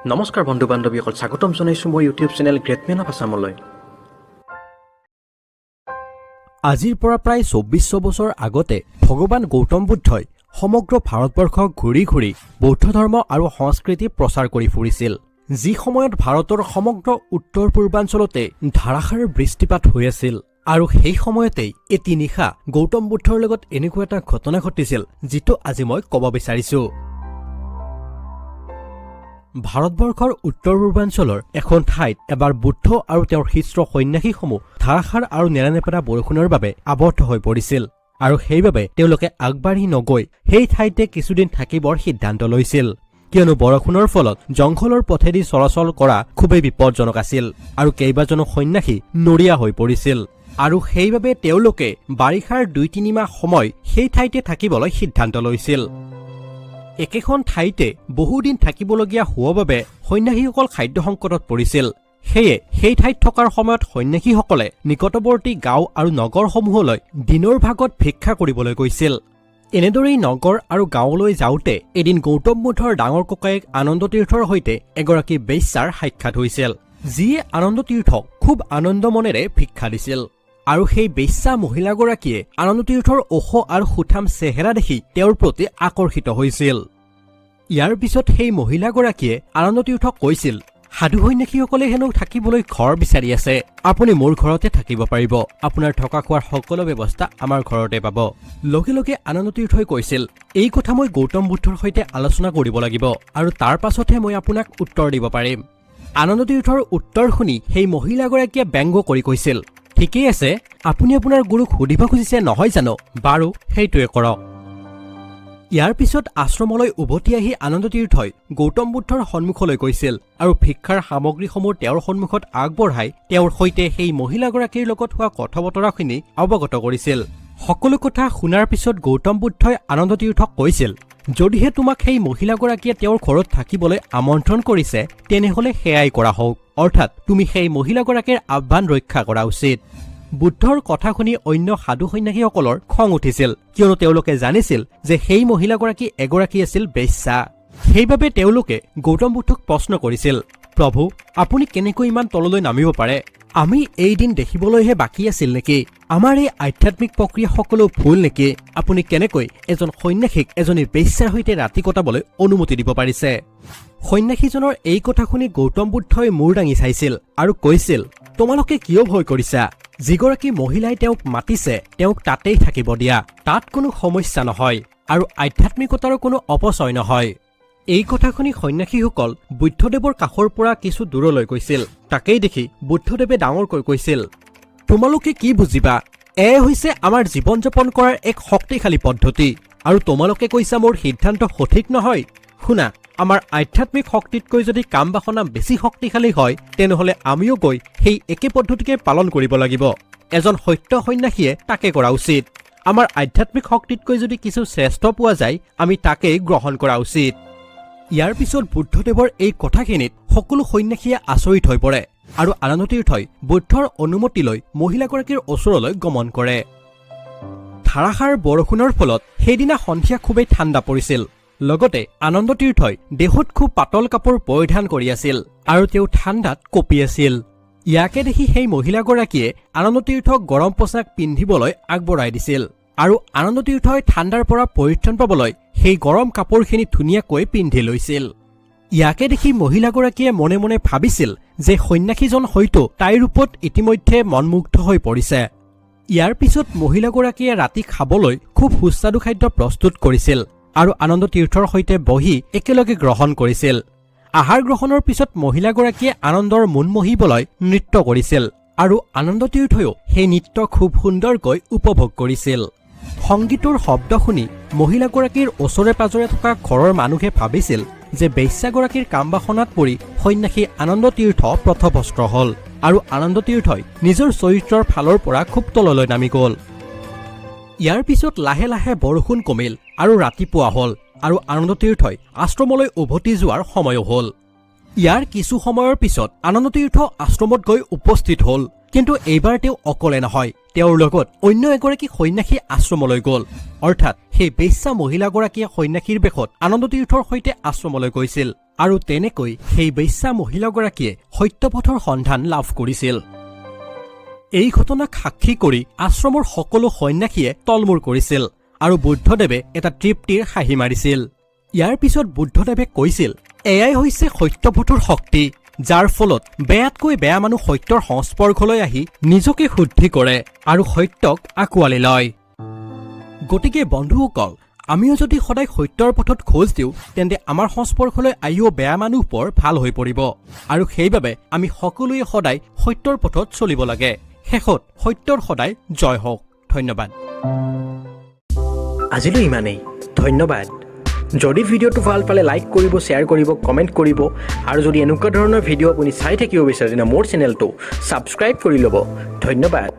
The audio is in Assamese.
নমস্কাৰ বন্ধু বান্ধৱীসকল, স্বাগতম জনাইছোঁ মই ইউটিউব চেনেল গ্ৰেটমেন অফ আছামলৈ। আজিৰ পৰা প্ৰায় ২৪০০ বছৰ আগতে ভগৱান গৌতম বুদ্ধই সমগ্ৰ ভাৰতবৰ্ষক ঘূৰি ঘূৰি বৌদ্ধ ধৰ্ম আৰু সংস্কৃতি প্ৰচাৰ কৰি ফুৰিছিল। যি সময়ত ভাৰতৰ সমগ্ৰ উত্তৰ পূৰ্বাঞ্চলতে ধাৰাসাৰ বৃষ্টিপাত হৈ আছিল, আৰু সেই সময়তেই এটি নিশা গৌতম বুদ্ধৰ লগত এনেকুৱা এটা ঘটনা ঘটিছিল যিটো আজি মই ক'ব বিচাৰিছোঁ। ভাৰতবৰ্ষৰ উত্তৰ পূৰ্বাঞ্চলৰ এখন ঠাইত এবাৰ বুদ্ধ আৰু তেওঁৰ শিষ্য সন্যাসীসমূহ ধাৰাসাৰ আৰু নেৰানেপেৰা বৰষুণৰ বাবে আবদ্ধ হৈ পৰিছিল, আৰু সেইবাবে তেওঁলোকে আগবাঢ়ি নগৈ সেই ঠাইতে কিছুদিন থাকিবৰ সিদ্ধান্ত লৈছিল, কিয়নো বৰষুণৰ ফলত জংঘলৰ পথেদি চলাচল কৰা খুবেই বিপদজনক আছিল আৰু কেইবাজনো সন্যাসী নৰিয়া হৈ পৰিছিল, আৰু সেইবাবে তেওঁলোকে বাৰিষাৰ ২-৩ মাহ সময় সেই ঠাইতে থাকিবলৈ সিদ্ধান্ত লৈছিল। একেখন ঠাইতে বহুদিন থাকিবলগীয়া হোৱাৰ বাবে সন্যাসীসকল খাদ্য সংকটত পৰিছিল। সেয়ে সেই ঠাইত থকাৰ সময়ত সন্যাসীসকলে নিকটৱৰ্তী গাঁও আৰু নগৰসমূহলৈ দিনৰ ভাগত ভিক্ষা কৰিবলৈ গৈছিল। এনেদৰেই নগৰ আৰু গাঁৱলৈ যাওঁতে এদিন গৌতম বুদ্ধৰ ডাঙৰ ককায়েক আনন্দ তীৰ্থৰ সৈতে এগৰাকী বেশ্যাৰ সাক্ষাৎ হৈছিল, যিয়ে আনন্দ তীৰ্থক খুব আনন্দ মনেৰে ভিক্ষা দিছিল। আৰু সেই বেশ্যা মহিলাগৰাকীয়ে আনন্দ তীৰ্থৰ ওখ আৰু সুঠাম চেহেৰা দেখি তেওঁৰ প্ৰতি আকৰ্ষিত হৈছিল। ইয়াৰ পিছত সেই মহিলাগৰাকীয়ে আনন্দ তীৰ্থক কৈছিল, সাধু সন্যাসীসকলে হেনো থাকিবলৈ ঘৰ বিচাৰি আছে, আপুনি মোৰ ঘৰতে থাকিব পাৰিব, আপোনাৰ থকা খোৱাৰ সকলো ব্যৱস্থা আমাৰ ঘৰতে পাব। লগে লগে আনন্দ তীৰ্থই কৈছিল, এই কথা মই গৌতম বুদ্ধৰ সৈতে আলোচনা কৰিব লাগিব আৰু তাৰ পাছতহে মই আপোনাক উত্তৰ দিব পাৰিম। আনন্দ তীৰ্থৰ উত্তৰ শুনি সেই মহিলাগৰাকীয়ে ব্যংগ কৰি কৈছিল, ঠিকেই আছে, আপুনি আপোনাৰ গুৰুক সুধিব খুজিছে নহয় জানো, বাৰু সেইটোৱে কৰক। ইয়াৰ পিছত আশ্ৰমলৈ উভতি আহি আনন্দ তীৰ্থই গৌতম বুদ্ধৰ সন্মুখলৈ গৈছিল আৰু ভিক্ষাৰ সামগ্ৰীসমূহ তেওঁৰ সন্মুখত আগবঢ়াই তেওঁৰ সৈতে সেই মহিলাগৰাকীৰ লগত হোৱা কথা বতৰাখিনি অৱগত কৰিছিল। সকলো কথা শুনাৰ পিছত গৌতম বুদ্ধই আনন্দ তীৰ্থক কৈছিল, যদিহে তোমাক সেই মহিলাগৰাকীয়ে তেওঁৰ ঘৰত থাকিবলৈ আমন্ত্ৰণ কৰিছে তেনেহলে সেয়াই কৰা হওক, অৰ্থাৎ তুমি সেই মহিলাগৰাকীৰ আহ্বান ৰক্ষা কৰা উচিত। বুদ্ধৰ কথা শুনি অন্য সাধু সন্যাসীসকলৰ খং উঠিছিল, কিয়নো তেওঁলোকে জানিছিল যে সেই মহিলাগৰাকী এগৰাকী আছিল বেশ্যা। সেইবাবে তেওঁলোকে গৌতম বুদ্ধক প্ৰশ্ন কৰিছিল, প্ৰভু আপুনি কেনেকৈ ইমান তললৈ নামিব পাৰে, আমি এই দিন দেখিবলৈহে বাকী আছিল নেকি, আমাৰ এই আধ্যাত্মিক প্ৰক্ৰিয়া সকলো ভুল নেকি, আপুনি কেনেকৈ এজন সন্যাসীক এজনী বেশ্যাৰ সৈতে ৰাতি কটাবলৈ অনুমতি দিব পাৰিছে। সন্যাসীজনৰ এই কথা শুনি গৌতম বুদ্ধই মূৰ দাঙি চাইছিল আৰু কৈছিল, তোমালোকে কিয় ভয় কৰিছা, যিগৰাকী মহিলাই তেওঁক মাতিছে তেওঁক তাতেই থাকিব দিয়া, তাত কোনো সমস্যা নহয় আৰু আধ্যাত্মিকতাৰো কোনো অপচয় নহয়। এই কথা শুনি সন্যাসীসকল বুদ্ধদেৱৰ কাষৰ পৰা কিছু দূৰলৈ গৈছিল। তাকেই দেখি বুদ্ধদেৱে ডাঙৰকৈ কৈছিল, তোমালোকে কি বুজিবা, হৈছে আমাৰ জীৱন যাপন কৰাৰ এক শক্তিশালী পদ্ধতি, আৰু তোমালোকে কৈছা মোৰ সিদ্ধান্ত সঠিক নহয়। শুনা, আমাৰ আধ্যাত্মিক শক্তিতকৈ যদি কাম বাসনা বেছি শক্তিশালী হয় তেনেহলে আমিও গৈ সেই একে পদ্ধতিকে পালন কৰিব লাগিব। এজন সত্য সন্যাসীয়ে তাকে কৰা উচিত। আমাৰ আধ্যাত্মিক শক্তিতকৈ যদি কিছু শ্ৰেষ্ঠ পোৱা যায় আমি তাকেই গ্ৰহণ কৰা উচিত। ইয়াৰ পিছত বুদ্ধদেৱৰ এই কথাখিনিত সকলো সন্যাসীয়ে আচৰিত হৈ পৰে আৰু আনন্দ তীৰ্থই বুদ্ধৰ অনুমতি লৈ মহিলাগৰাকীৰ ওচৰলৈ গমন কৰে। ধাৰাসাৰ বৰষুণৰ ফলত সেইদিনা সন্ধিয়া খুবেই ঠাণ্ডা পৰিছিল, লগতে আনন্দ তীৰ্থই দেহত খুব পাতল কাপোৰ পৰিধান কৰি আছিল আৰু তেওঁ ঠাণ্ডাত কঁপি আছিল। ইয়াকে দেখি সেই মহিলাগৰাকীয়ে আনন্দ তীৰ্থক গৰম পোছাক পিন্ধিবলৈ আগবঢ়াই দিছিল আৰু আনন্দ তীৰ্থই ঠাণ্ডাৰ পৰা পৰিত্ৰাণ পাবলৈ সেই গৰম কাপোৰখিনি ধুনীয়াকৈ পিন্ধি লৈছিল। ইয়াকে দেখি মহিলাগৰাকীয়ে মনে মনে ভাবিছিল যে সন্যাসীজন হয়তো তাইৰ ৰূপত ইতিমধ্যে মনমুগ্ধ হৈ পৰিছে। ইয়াৰ পিছত মহিলাগৰাকীয়ে ৰাতি খাবলৈ খুব সুস্বাদু খাদ্য প্ৰস্তুত কৰিছিল আৰু আনন্দ তীৰ্থৰ সৈতে বহি একেলগে গ্ৰহণ কৰিছিল। আহাৰ গ্ৰহণৰ পিছত মহিলাগৰাকীয়ে আনন্দৰ মন মোহিবলৈ নৃত্য কৰিছিল আৰু আনন্দ তীৰ্থয়ো সেই নৃত্য খুব সুন্দৰকৈ উপভোগ কৰিছিল। সংগীতৰ শব্দ শুনি মহিলাগৰাকীৰ ওচৰে পাজৰে থকা ঘৰৰ মানুহে ভাবিছিল যে বেশ্যাগৰাকীৰ কাম বাসনাত পৰি সন্যাসী আনন্দ তীৰ্থ পথভ্ৰষ্ট হল আৰু আনন্দ তীৰ্থই নিজৰ চৰিত্ৰৰ ফালৰ পৰা খুব তললৈ নামি গল। ইয়াৰ পিছত লাহে লাহে বৰষুণ কমিল আৰু ৰাতিপুৱা হল আৰু আনন্দ তীৰ্থই আশ্ৰমলৈ উভতি যোৱাৰ সময়ো হল। ইয়াৰ কিছু সময়ৰ পিছত আনন্দ তীৰ্থ আশ্ৰমত গৈ উপস্থিত হল, কিন্তু এইবাৰ তেওঁ অকলে নহয়, তেওঁৰ লগত অন্য এগৰাকী সন্যাসী আশ্ৰমলৈ গল, অৰ্থাৎ সেই বেশ্যা মহিলাগৰাকীয়ে সন্যাসীৰ বেশত আনন্দ তীৰ্থৰ সৈতে আশ্ৰমলৈ গৈছিল আৰু তেনেকৈ সেই বেশ্যা মহিলাগৰাকীয়ে সত্যপথৰ সন্ধান লাভ কৰিছিল এই ঘটনাক সাক্ষী কৰি আশ্ৰমৰ সকলো সন্ন্যাসীয়ে তলমূৰ কৰিছিল আৰু বুদ্ধদেৱে এটা তৃপ্তিৰ হাঁহি মাৰিছিল ইয়াৰ পিছত বুদ্ধদেৱে কৈছিল এয়াই হৈছে সত্যপথৰ শক্তি যাৰ ফলত বেয়াতকৈ বেয়া মানুহ সত্যৰ সংস্পৰ্শলৈ আহি নিজকে শুদ্ধি কৰে আৰু সত্যক আঁকোৱালি লয় গতিকে বন্ধুসকল আমিও যদি সদায় সত্যৰ পথত খোজ দিওঁ তেন্তে আমাৰ সংস্পৰ্শলৈ আহিও বেয়া মানুহবোৰ ভাল হৈ পৰিব আৰু সেইবাবে আমি সকলোৱে সদায় সত্যৰ পথত চলিব লাগে শেষত সত্যৰ সদায় জয় হওক ধন্যবাদ আজিলৈ ইমানেই ধন্যবাদ যদি ভিডিঅ'টো ভাল পালে লাইক কৰিব শ্বেয়াৰ কৰিব কমেণ্ট কৰিব আৰু যদি এনেকুৱা ধৰণৰ ভিডিঅ' আপুনি চাই থাকিব বিচাৰে তেনে মোৰ চেনেলটো ছাবস্ক্ৰাইব কৰি ল'ব ধন্যবাদ